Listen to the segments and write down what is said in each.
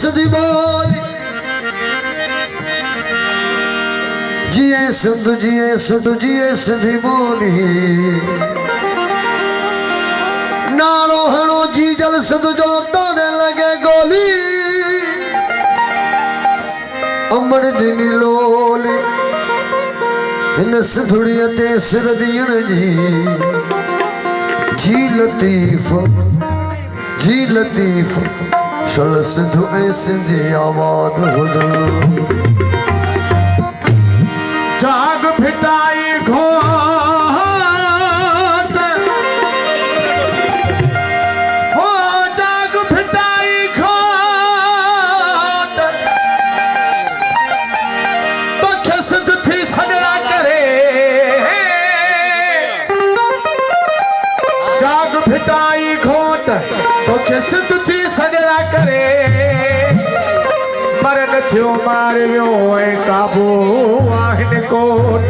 सदी बोली जिए सिंधु जिए सदी बोली नारो हणो जी जल सिंधु जो तोड़े लगे गोली अमर दिनी लोली इन सिंधुड़िया ते सिर दियण जी लतीफ शल सिंधु ऐं सिंधी आवाद हुदो जाग फिटाई घोट हो जाग फिटाई घोट तो खिसद थी सजरा करे जाग फिटाई घोट तो खिसद थी सजरा करे मरन थियो मारियो ऐं काबू आहिनि कोट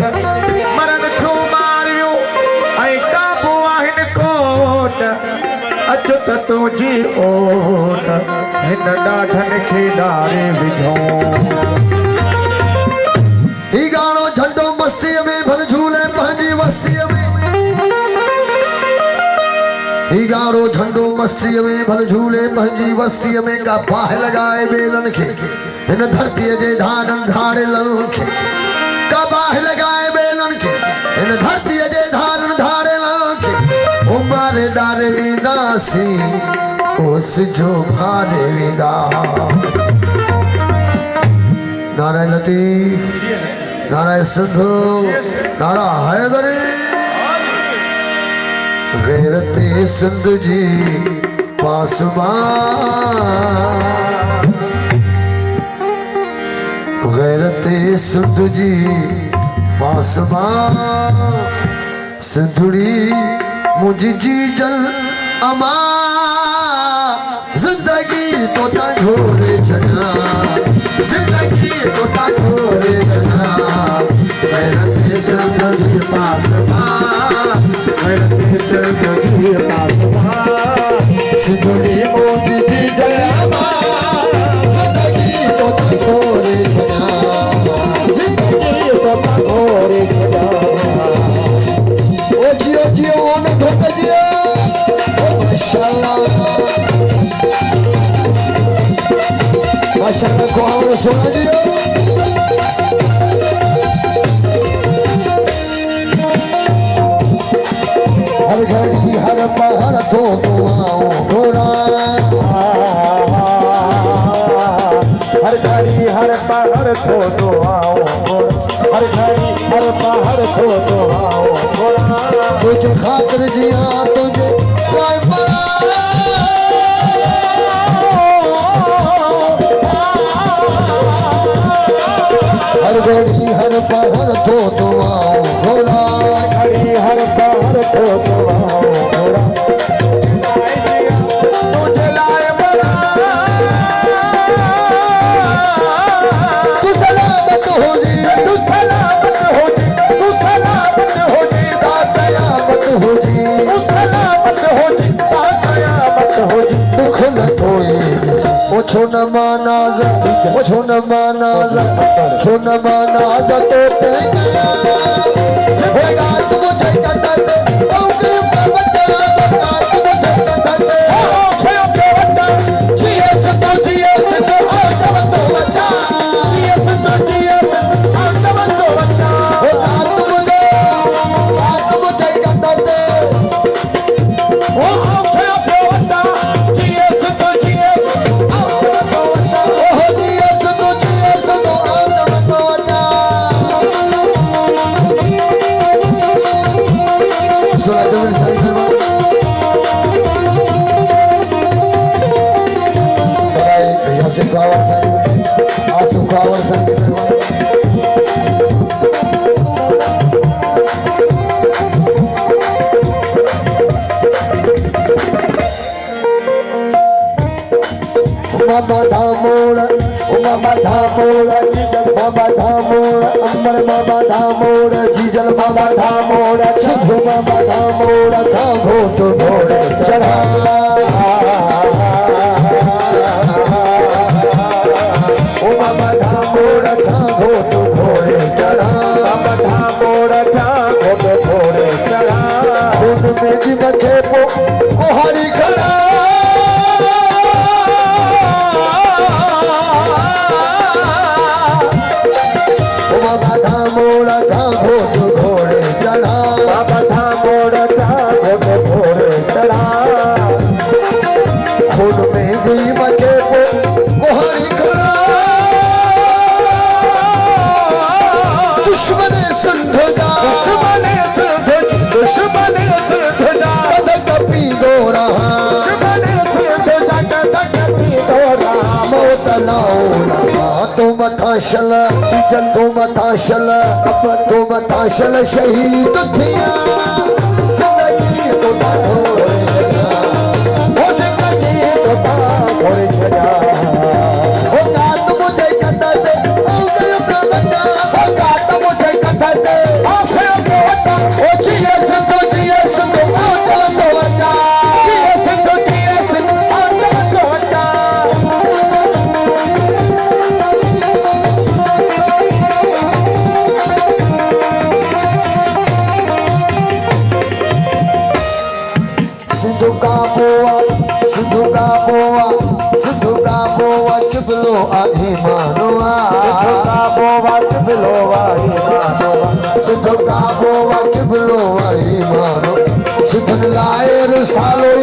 मरन थियो मारियो ऐं काबू आहिनि कोट अचु त तुंहिंजी ओट हिन ॾाढनि खे ॾारे विझो ही गानो झंडो मस्तीअ में भल झूले पंहिंजी वस्तीअ में ही गानो झंडो मस्तीअ में भल झूले पंहिंजी वस्तीअ में का बाहि लॻाए ॿेलनि खे हिन धरतीअ जे धारनि धाड़ेलनि खे का बाहि लॻाए ॿेलनि खे हिन धरतीअ जे धारनि धाड़ेलनि खे उमारे ॾारे वेंदासीं कोस जो भारे वेंदा नाराए लतीफ नाराए सिंधु नारा हैदरी गैरते सिंध जी पासबान गैरते सिंध जी पासबान सिंधुड़ी मुझी जी जल अमा जिंदगी तो तोरे जना जिंदगी तो तोरे जना गैरते सिंध जी पासबान गैरते सिंध जी पासबान सिंधुड़ी मुझी जी जल अमा जिंदगी तो तोरे जना जिंदगी तो तोरे जना ओ जियो ओन धोक जियो ओ माशाल्लाह को और सुन जियो हर घड़ी हर पहर तो दुआओं घोड़ा हर घड़ी हर पहर थो दुआओं हर घड़ी हर पहर थो दुआओं तुझे खातिर जिया तुझे कोई परा हर घड़ी हर पहर तो दुआओं घोड़ा घड़ी हर पहर थो दुआओं तुझे लाए बना तू सलामत हो जी तू सलामत हो जी तू सलामत हो जी कयामत हो जी तू सलामत हो जी कयामत हो जी दुख न कोई छो न मानाज छो न मानाज छो न मानाज तो ते गया होगा मुझे कदर औके बता मुझे कदर ओ बता जिए तो जिए तो आजम तो बता जिए तो जिए आजम तो बता होगा मुझे कदर ओ बता जिए तो जिए आजम तो बता ओ जिए सो आदम तो बता सुना तो सही से फ्लावर संग आसू फ्लावर संग बाबा धामोड़ अमर बाबा धामोड़ जीजल बाबा धामोड़ सिद्धू बाबा धामोड़ धागो तो घोड़ चढ़ा तलाओ तो मथाशल तो मथाशल तो मथाशल शहीद थिया जिंदगी तो थोड़े छड़ा ओ जिंदगी तो थोड़े छड़ा ओ कात मुझे कटा दे ओ गयो बच्चा ओ कात मुझे कटा दे ओ गयो बच्चा ओ जिए संतो ओ चल तो बच्चा जिए संतो ओ चल तो बच्चा सिद्धू का बोआ किबलो आहे मानवा सिद्धू का बोआ किबलो आहे मानो सिद्धन लाए रसालो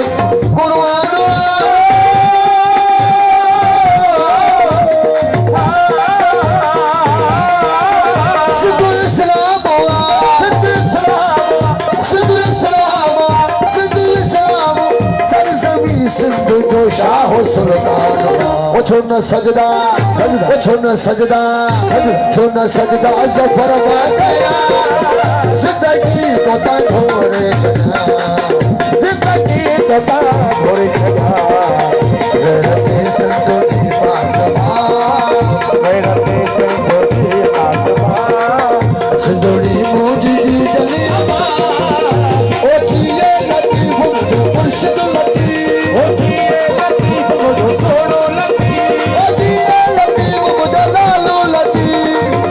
कुर्बानो सिद्धू इस्लाम बोआ सिंधु जो शाह सुल्तान छो न सजदा जफर गया जिंदगी तो थोड़े छड़ा जिंदगी तो थोड़े छड़ा रहते संतो के पास सिंधुड़ी मुझी जलिया ओ जिए लती मुर्शिद लती ओ जिए लती मुझे सोनो लती ओ जिए लती मुझे लालो लती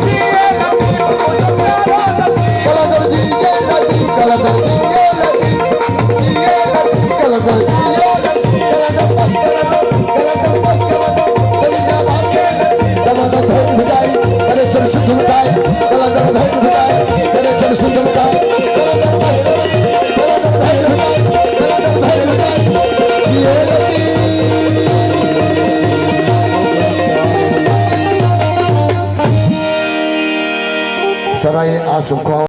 जिए लती मुझे प्यारो लती कलगर जिए लती कलगर जिए लती जिए लती कलगर जिए लती कलगर भेद भिड़ाई करे चल सिद्ध मिटाई कलगर भेद भिड़ाई करे चल सिद्ध मिटाई कलगर भेद भिड़ाई जिए लती सराय आसुखा